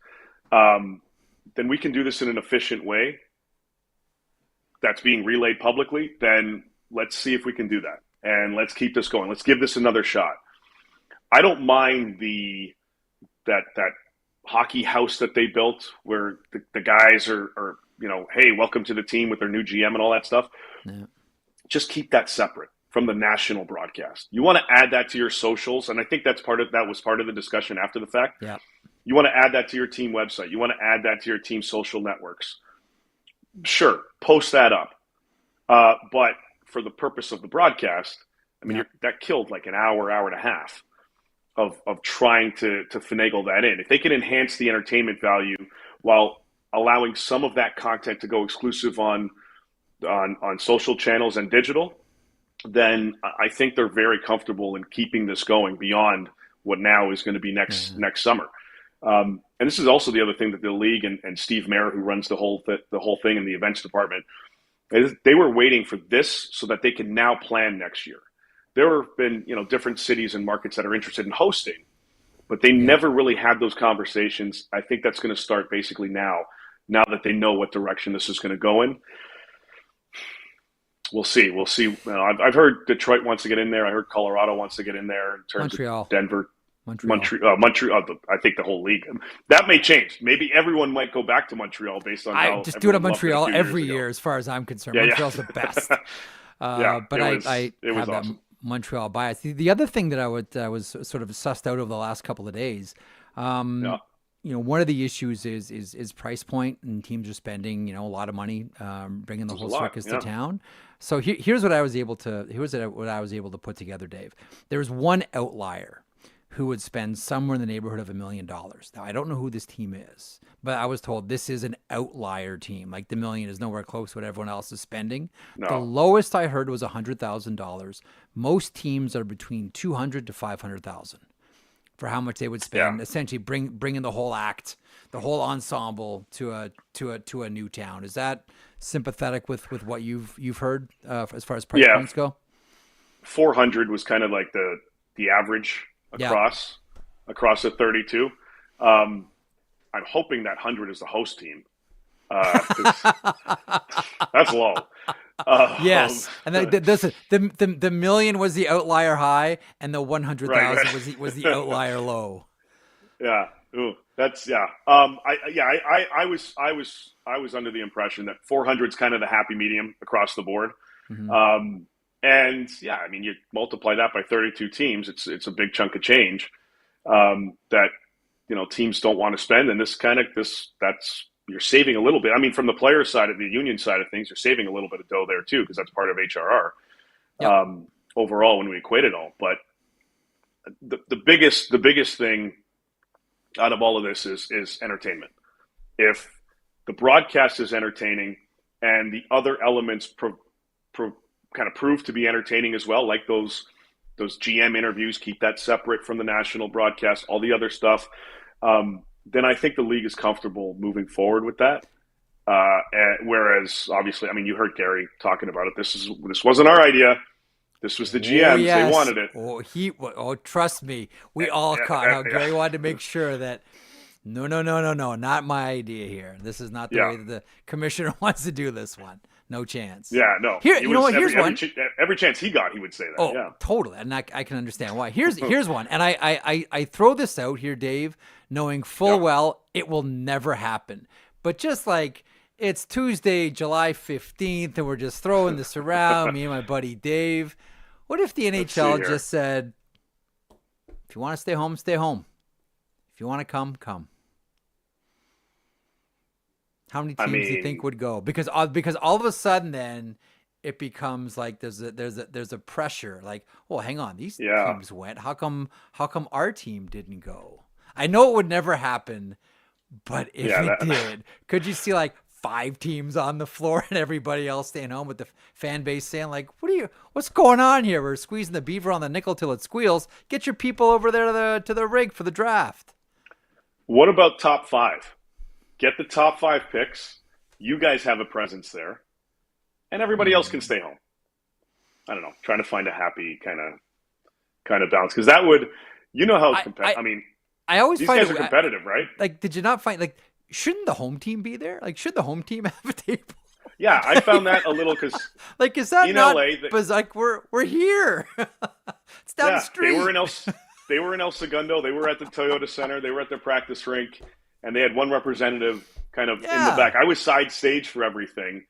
then we can do this in an efficient way that's being relayed publicly. Then let's see if we can do that, and let's keep this going. Let's give this another shot. I don't mind that hockey house that they built, where the guys are hey, welcome to the team, with their new GM and all that stuff. Yeah. Just keep that separate from the national broadcast. You want to add that to your socials, and I think that was part of the discussion after the fact. Yeah. You want to add that to your team website. You want to add that to your team social networks. Sure, post that up. But for the purpose of the broadcast, I mean, that killed like an hour and a half of trying to finagle that in. If they can enhance the entertainment value while allowing some of that content to go exclusive on social channels and digital, then I think they're very comfortable in keeping this going beyond what now is going to be next summer. And this is also the other thing that the league and Steve Mayer, who runs the whole thing in the events department, they were waiting for this so that they can now plan next year. There have been different cities and markets that are interested in hosting, but they never really had those conversations. I think that's going to start basically now that they know what direction this is going to go in. We'll see. I've heard Detroit wants to get in there. I heard Colorado wants to get in there in terms of Denver. Montreal. I think the whole league. That may change. Maybe everyone might go back to Montreal based on how. Just do it at Montreal every year, as far as I'm concerned. Montreal's the best. But I have awesome. That Montreal bias. The other thing that I was sort of sussed out over the last couple of days. One of the issues is price point, and teams are spending a lot of money bringing the whole circus to town. So here's what I was able to put together, Dave. There's one outlier who would spend somewhere in the neighborhood of $1 million. Now, I don't know who this team is, but I was told this is an outlier team. Like, the million is nowhere close to what everyone else is spending. No. The lowest I heard was $100,000. Most teams are between $200,000 to $500,000 for how much they would spend. Essentially, bringing the whole act, the whole ensemble to a new town. Is that sympathetic with what you've heard as far as price points go? 400 was kind of like the average across the 32. I'm hoping that 100 is the host team. That's low. Yes, and the million was the outlier high, and the 100,000 was the outlier low. Yeah. Ooh, that's I was under the impression that 400 is kind of the happy medium across the board. Mm-hmm. And I mean, you multiply that by 32 teams, it's a big chunk of change that teams don't want to spend, and that's you're saving a little bit. I mean, from the player side, of the union side of things, you're saving a little bit of dough there too, because that's part of HRR overall when we equate it all. But the biggest thing out of all of this is entertainment. If the broadcast is entertaining and the other elements kind of prove to be entertaining as well, like those GM interviews, keep that separate from the national broadcast, all the other stuff, then I think the league is comfortable moving forward with that. Whereas, obviously, I mean, you heard Gary talking about it. This wasn't our idea. This was the GM's. Yes. They wanted it. Trust me. We all caught how Gary wanted to make sure that no, not my idea here. This is not the way that the commissioner wants to do this one. No chance. Yeah, no. Here, you know what? Here's one. Every chance he got, he would say that. Oh, yeah. Totally. And I can understand why. Here's one. And I throw this out here, Dave, knowing full well it will never happen. But just like it's Tuesday, July 15th, and we're just throwing this around, me and my buddy Dave. What if the NHL just said, if you want to stay home, stay home. If you want to come, come. How many teams do you think would go? Because all of a sudden then it becomes like there's a pressure like, well, hang on, these teams went. How come our team didn't go? I know it would never happen, but if it did, could you see like 5 teams on the floor and everybody else staying home with the fan base saying like, what's going on here? We're squeezing the beaver on the nickel till it squeals. Get your people over there to the rig for the draft. What about top 5? Get the top 5 picks. You guys have a presence there, and everybody else can stay home. I don't know. Trying to find a happy kind of balance, because that would, how competitive. I always these find guys are competitive, right? Like, did you not find like, shouldn't the home team be there? Like, should the home team have a table? Yeah, I found that a little because like, is that in not? LA, But like, we're here. It's down the street. They were in El Segundo. They were at the Toyota Center. They were at their practice rink. And they had one representative kind of in the back. I was side stage for everything.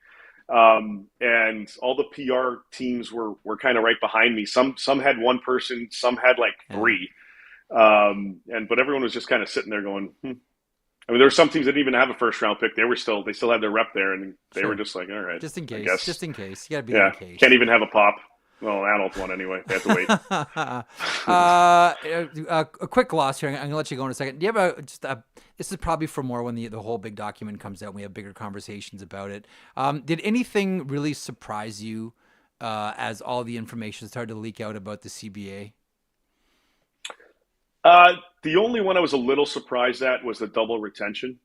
And all the PR teams were kind of right behind me. Some had one person, some had like 3. But everyone was just kind of sitting there going, I mean, there were some teams that didn't even have a first round pick. They still had their rep there, and they were just like, all right. Just in case. You got to be in case. Can't even have a pop. Well, an adult one anyway. They have to wait. A quick gloss here. I'm going to let you go in a second. Do you have this is probably for more when the whole big document comes out and we have bigger conversations about it. Did anything really surprise you as all the information started to leak out about the CBA? The only one I was a little surprised at was the double retention.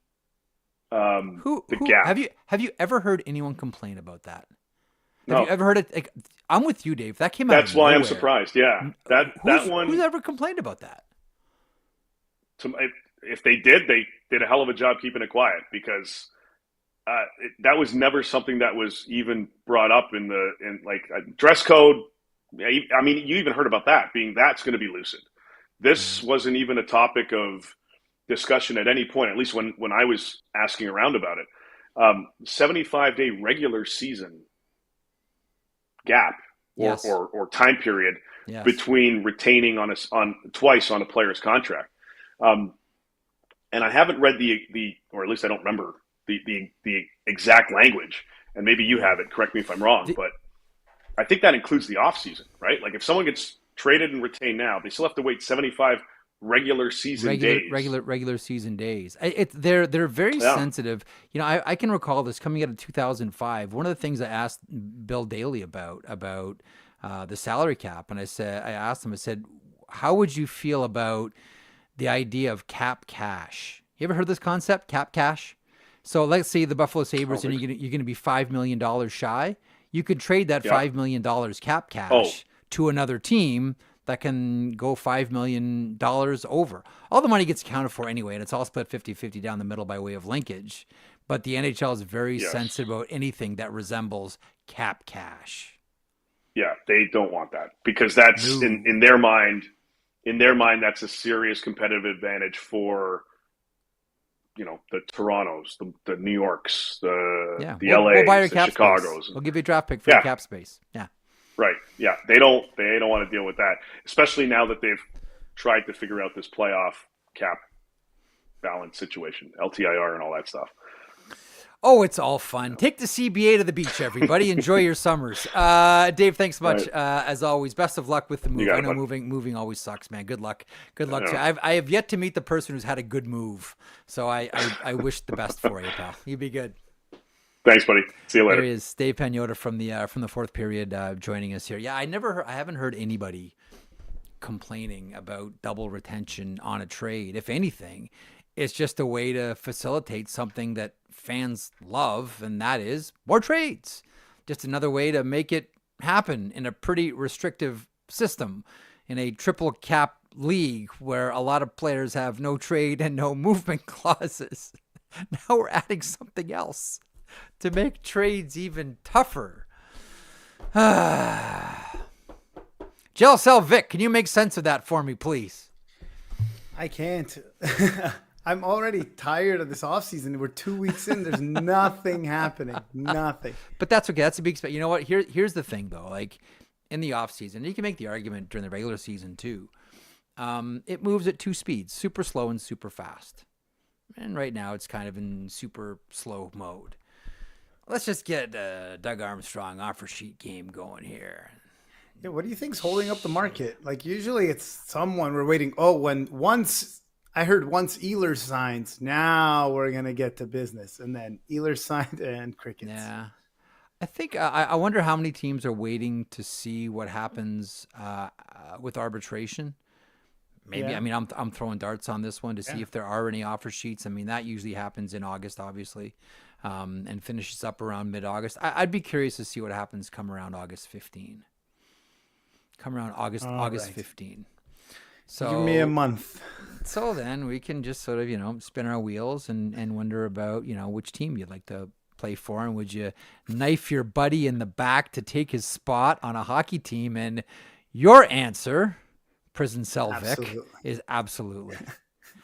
The gap. Have you ever heard anyone complain about that? No. Have you ever heard it? Like, I'm with you, Dave. That came out. That's why I'm surprised. Yeah, that one. Who's ever complained about that? If they did a hell of a job keeping it quiet, because that was never something that was even brought up in dress code. I mean, you even heard about that's going to be loosened. This wasn't even a topic of discussion at any point, at least when I was asking around about it. 75-day regular season gap or time period between retaining on twice on a player's contract. And I haven't read the or at least I don't remember the exact language, and maybe you have it, correct me if I'm wrong, but I think that includes the off season, right? Like if someone gets traded and retained now, they still have to wait 75 regular season days. Regular season days. They're very sensitive. I can recall this coming out of 2005. One of the things I asked Bill Daly about the salary cap, and I asked him, how would you feel about the idea of cap cash? You ever heard this concept, cap cash? So let's say the Buffalo Sabres and you're going to be $5 million shy. You could trade that $5 million cap cash to another team that can go $5 million over. All the money gets accounted for anyway, and it's all split 50-50 down the middle by way of linkage. But the NHL is very sensitive about anything that resembles cap cash. Yeah, they don't want that because that's in their mind. In their mind, that's a serious competitive advantage for, the Torontos, the New Yorks, the LAs, we'll buy your the cap Chicagos. Space. We'll give you a draft pick for your cap space. Yeah. Right. Yeah. They don't want to deal with that, especially now that they've tried to figure out this playoff cap balance situation, LTIR and all that stuff. Oh, it's all fun. Take the CBA to the beach, everybody. Enjoy your summers. Dave, thanks much. Right. As always, best of luck with the move. I know moving always sucks, man. Good luck. Good luck to you. I have yet to meet the person who's had a good move. So I wish the best for you, pal. You be good. Thanks, buddy. See you later. There he is, Dave Pagnotta from the fourth period joining us here. Yeah, I haven't heard anybody complaining about double retention on a trade. If anything, it's just a way to facilitate something that fans love, and that is more trades. Just another way to make it happen in a pretty restrictive system in a triple cap league where a lot of players have no trade and no movement clauses. Now we're adding something else. to make trades even tougher. Gelcel Vic, can you make sense of that for me, please? I can't. I'm already tired of this offseason. We're 2 weeks in. There's nothing happening. Nothing. But that's okay. That's a big. You know what? Here's the thing, though. Like in the offseason, you can make the argument during the regular season too. It moves at two speeds: super slow and super fast. And right now, it's kind of in super slow mode. Let's just get Doug Armstrong offer sheet game going here. Yeah, what do you think's holding up the market? Like usually it's someone we're waiting. Oh, once Ehlers signs, now we're gonna get to business, and then Ehlers signed and crickets. Yeah, I think I wonder how many teams are waiting to see what happens with arbitration. Maybe I mean I'm throwing darts on this one to see if there are any offer sheets. I mean that usually happens in August, obviously, and finishes up around mid-August. I'd be curious to see what happens come around August 15. Come around August 15. So give me a month. So then we can just sort of, spin our wheels and wonder about, which team you'd like to play for. And would you knife your buddy in the back to take his spot on a hockey team? And your answer, Prison Cell Vic, is absolutely.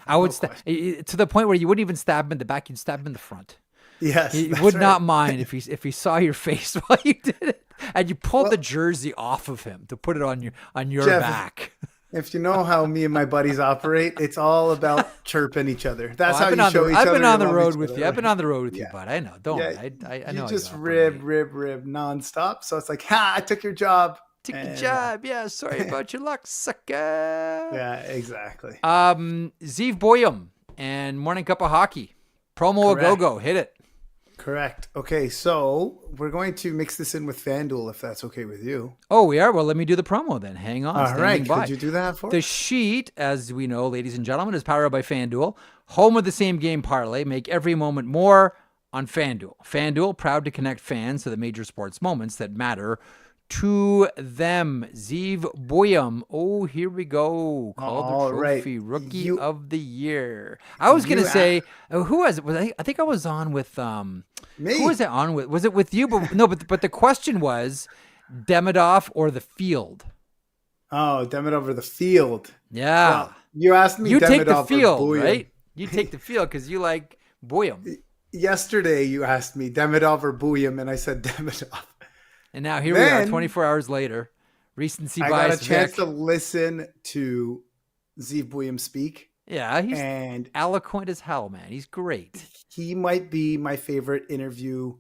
I would to the point where you wouldn't even stab him in the back. You'd stab him in the front. Yes, he would not mind if he saw your face while you did it, and you pulled the jersey off of him to put it on your Jeff, back. If you know how me and my buddies operate, it's all about chirping each other. That's how you show each other. I've been on the road with you. I've been on the road with you, bud. I know. Don't worry. I know. You just rib nonstop. So it's like, I took your job. Took your job. Yeah. Sorry about your luck, sucker. Yeah, exactly. Zeev Boyum and Morning Cup of Hockey. Promo a go-go. Hit it. Correct. Okay, so we're going to mix this in with FanDuel if that's okay with you. Oh, we are? Well, let me do the promo then. Hang on. All right. Could you do that for us? The sheet, as we know, ladies and gentlemen, is powered by FanDuel. Home of the same game parlay. Make every moment more on FanDuel. FanDuel, proud to connect fans to the major sports moments that matter to them. Zeev Boyum. Oh, here we go. Calder Trophy Rookie of the Year. I was going to say, who was it? I think I was on with me. Who was it on with? Was it with you? But no, but the question was Demidov or the field. Oh, Demidov or the field. Yeah. Well, you asked me. You Demidov take the field, or Boyum. right? You take the field because you like Boyum. Yesterday, you asked me Demidov or Boyum, and I said Demidov. And now here we are, 24 hours later. Recency bias. I got a chance to listen to Zeev Boyum speak. Yeah, he's eloquent as hell, man. He's great. He might be my favorite interview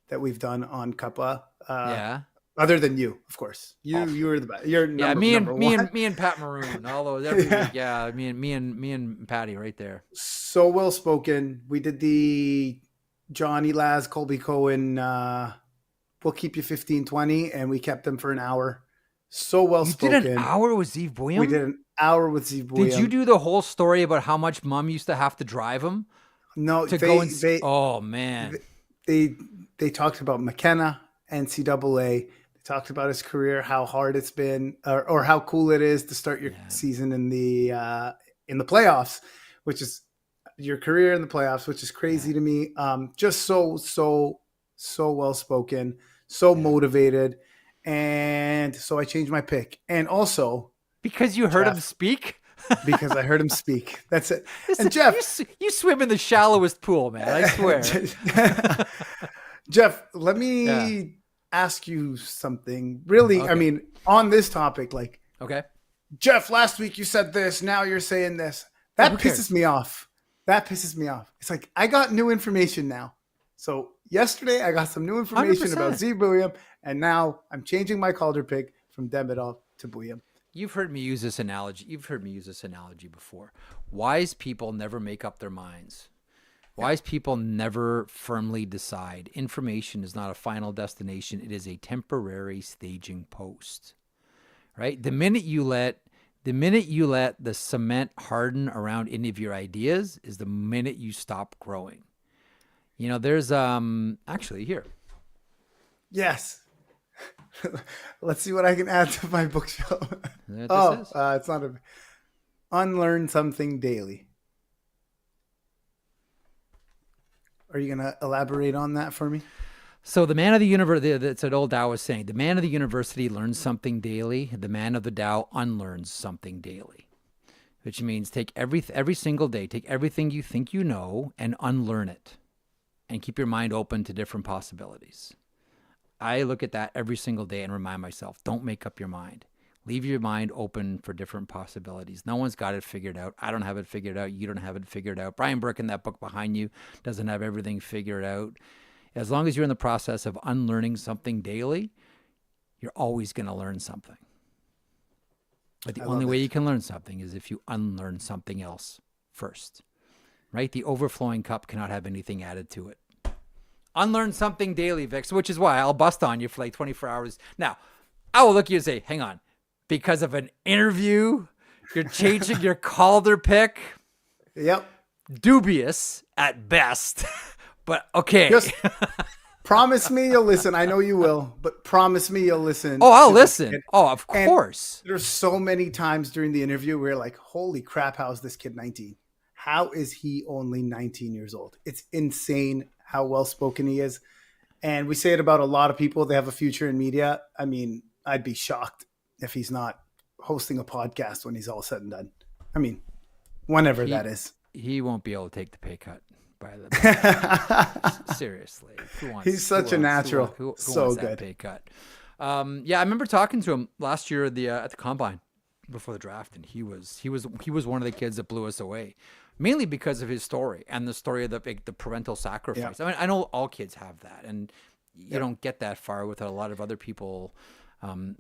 that we've done on Cuppa. Other than you, of course. You were the best. You're me and Pat Maroon. All those every week. Yeah, me and Patty right there. So well spoken. We did the Johnny Laz, Colby Cohen. We'll keep you 15-20, and we kept them for an hour. So well spoken. You did an hour with Zeev Boyum? We did an hour with Zeev Boyum. Did you do the whole story about how much Mom used to have to drive him? No, oh man. They talked about McKenna, NCAA. They talked about his career, how hard it's been, or how cool it is to start your season in the playoffs, which is your career in the playoffs, which is crazy to me. Just so well spoken, so motivated, and so I changed my pick. And also because you heard him speak. Because I heard him speak. That's it. Listen, and Jeff, you swim in the shallowest pool, man. I swear. Jeff, let me ask you something. Really, I mean, on this topic, Jeff, last week you said this. Now you're saying this. That pisses me off. It's like I got new information now. So yesterday I got some new information 100%. about Zeev Boyum, and now I'm changing my Calder pick from Demidov to Boyum. You've heard me use this analogy. Before. Wise people never make up their minds. Wise people never firmly decide. Information is not a final destination. It is a temporary staging post. Right? The minute you let the cement harden around any of your ideas is the minute you stop growing. There's actually here. Yes. Let's see what I can add to my bookshelf. It's not unlearn something daily. Are you going to elaborate on that for me? So the man of the university, that's an old Taoist saying, the man of the university learns something daily. The man of the Tao unlearns something daily, which means take every single day, take everything you think you know and unlearn it and keep your mind open to different possibilities. I look at that every single day and remind myself, don't make up your mind. Leave your mind open for different possibilities. No one's got it figured out. I don't have it figured out. You don't have it figured out. Brian Burke in that book behind you doesn't have everything figured out. As long as you're in the process of unlearning something daily, you're always going to learn something. But the only way you can learn something is if you unlearn something else first, right? The overflowing cup cannot have anything added to it. Unlearn something daily, Vix, which is why I'll bust on you for like 24 hours. Now, I will look at you and say, hang on, because of an interview, you're changing your Calder pick? Yep. Dubious at best, but okay. Just promise me you'll listen. I know you will, but promise me you'll listen. Oh, I'll listen. Oh, of course. There's so many times during the interview where you're like, holy crap, how is this kid 19? How is he only 19 years old? It's insane how well-spoken he is. And we say it about a lot of people. They have a future in media. I mean, I'd be shocked if he's not hosting a podcast when he's all said and done. I mean, whenever that is. He won't be able to take the pay cut. By the seriously, he's such a natural. Who so wants good. That pay cut? Yeah, I remember talking to him last year at the combine before the draft, and he was one of the kids that blew us away, mainly because of his story and the story of the parental sacrifice. Yeah. I mean, I know all kids have that, and you don't get that far without a lot of other people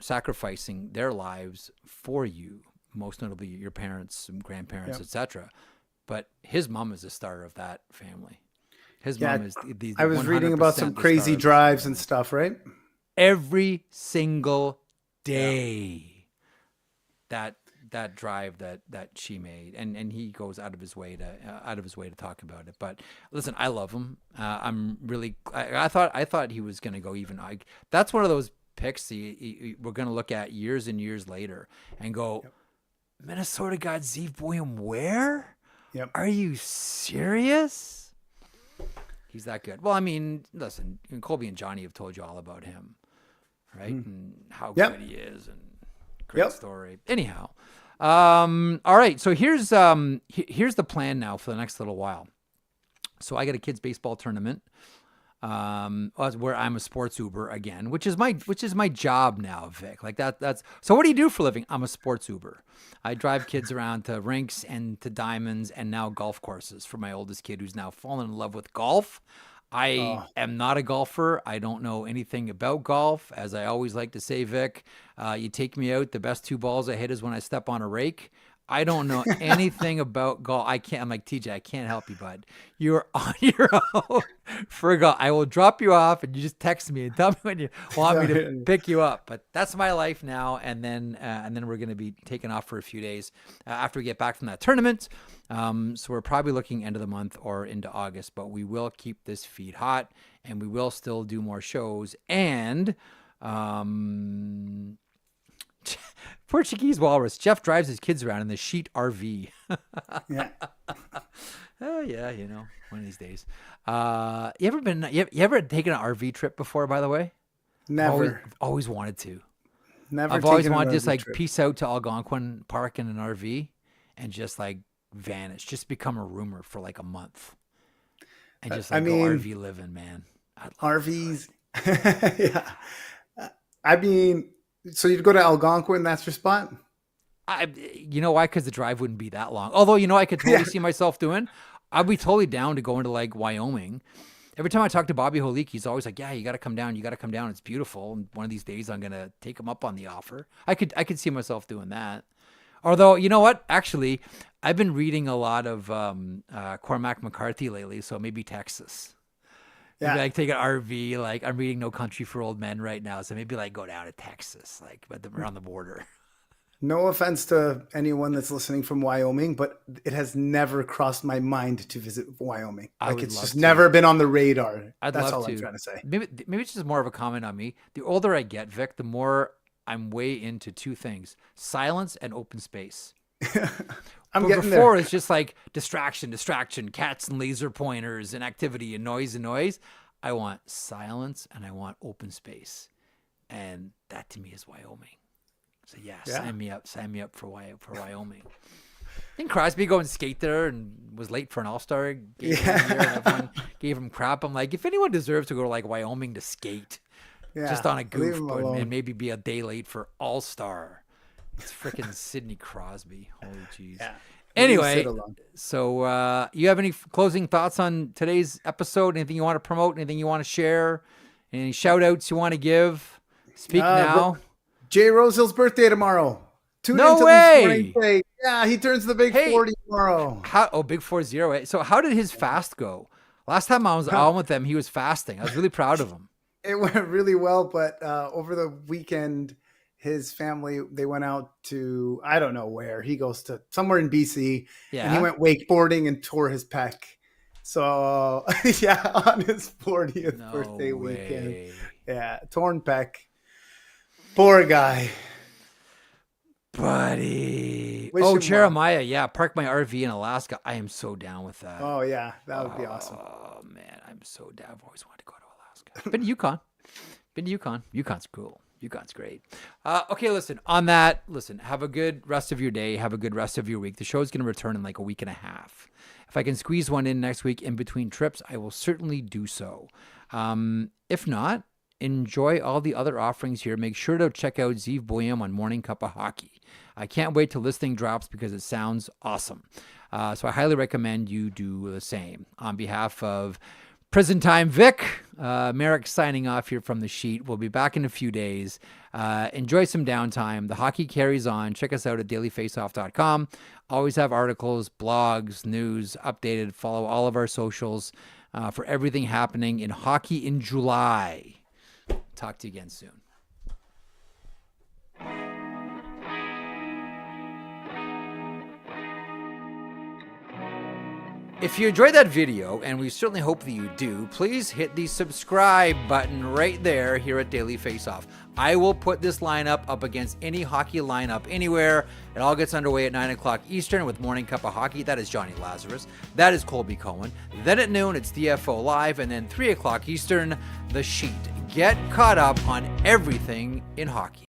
sacrificing their lives for you, most notably your parents and grandparents, etc. But his mom is the star of that family. His mom is the I was reading about some crazy drives and stuff, right? Every single day, that drive that she made, and he goes out of his way to talk about it. But listen, I love him. I'm really. I thought he was going to go even. That's one of those picks we're going to look at years and years later and go, Minnesota got Zeev William where? Yep. Are you serious? He's that good. Well, I mean, listen, Colby and Johnny have told you all about him, right? And how good he is, and great story. Anyhow, all right. So here's the plan now for the next little while. So I got a kids baseball tournament, where I'm a sports Uber again, which is my job now, Vic. Like that's so. What do you do for a living? I'm a sports Uber. I drive kids around to rinks and to diamonds and now golf courses for my oldest kid who's now fallen in love with golf. I am not a golfer. I don't know anything about golf. As I always like to say, Vic, you take me out, the best 2 balls I hit is when I step on a rake. I don't know anything about golf. I'm like, TJ, I can't help you, bud. You're on your own for golf. I will drop you off and you just text me and tell me when you want me to pick you up. But that's my life now. And then we're going to be taking off for a few days after we get back from that tournament. So we're probably looking end of the month or into August, but we will keep this feed hot and we will still do more shows. And, Portuguese Walrus. Jeff drives his kids around in the Sheet RV. Yeah. Oh yeah, one of these days. You ever taken an RV trip before? By the way, never. I've always wanted to. Never. I've always wanted to just like peace out to Algonquin, park in an RV, and just like vanish, just become a rumor for like a month, and just go RV living, man. RVs. Yeah. I mean. So you'd go to Algonquin, that's your spot? You know why? Because the drive wouldn't be that long. Although, I could totally see myself doing. I'd be totally down to go into like Wyoming. Every time I talk to Bobby Holik, he's always like, yeah, you got to come down. You got to come down. It's beautiful. And one of these days I'm going to take him up on the offer. I could see myself doing that. Although, you know what? Actually, I've been reading a lot of Cormac McCarthy lately. So maybe Texas. Yeah. Maybe like take an RV, like I'm reading No Country for Old Men right now. So maybe like go down to Texas, like around the border. No offense to anyone that's listening from Wyoming, but it has never crossed my mind to visit Wyoming. Like it's just never been on the radar. That's all I'm trying to say. Maybe it's just more of a comment on me. The older I get, Vic, the more I'm way into 2 things: silence and open space. I'm but getting before there. it's just like distraction, cats and laser pointers and activity and noise. I want silence and I want open space. And that to me is Wyoming. So sign me up for Wyoming. Didn't Crosby go and skate there and was late for an All-Star game and everyone gave him crap? I'm like, if anyone deserves to go to like Wyoming to skate just on a goof and maybe be a day late for All-Star, it's freaking Sidney Crosby. Holy jeez. Yeah. Anyway, so you have any closing thoughts on today's episode? Anything you want to promote? Anything you want to share? Any shout outs you want to give? Speak now. Jay Rosehill's birthday tomorrow. No way. Yeah, he turns the big 40 tomorrow. Big 40. So how did his fast go? Last time I was on with them, he was fasting. I was really proud of him. It went really well, but over the weekend, his family, they went out to, I don't know where. He goes to somewhere in BC. Yeah. And he went wakeboarding and tore his pec. So, on his 40th birthday weekend. Yeah, torn pec. Poor guy. Buddy. Jeremiah. Yeah, park my RV in Alaska. I am so down with that. Oh, yeah. That would be awesome. Oh, man. I'm so down. I've always wanted to go to Alaska. Been to Yukon. Yukon's cool. Yukon's great. Okay, have a good rest of your day. Have a good rest of your week. The show's going to return in like a week and a half. If I can squeeze one in next week in between trips, I will certainly do so. If not, enjoy all the other offerings here. Make sure to check out Zeev Boyum on Morning Cup of Hockey. I can't wait till this thing drops because it sounds awesome. So I highly recommend you do the same. On behalf of Prison Time Vic, Marek signing off here from the sheet. We'll be back in a few days. Enjoy some downtime. The hockey carries on. Check us out at dailyfaceoff.com. Always have articles, blogs, news updated. Follow all of our socials for everything happening in hockey in July. Talk to you again soon. If you enjoyed that video, and we certainly hope that you do, please hit the subscribe button right there here at Daily Faceoff. I will put this lineup up against any hockey lineup anywhere. It all gets underway at 9 o'clock Eastern with Morning Cup of Hockey. That is Johnny Lazarus. That is Colby Cohen. Then at noon, it's DFO Live. And then 3 o'clock Eastern, The Sheet. Get caught up on everything in hockey.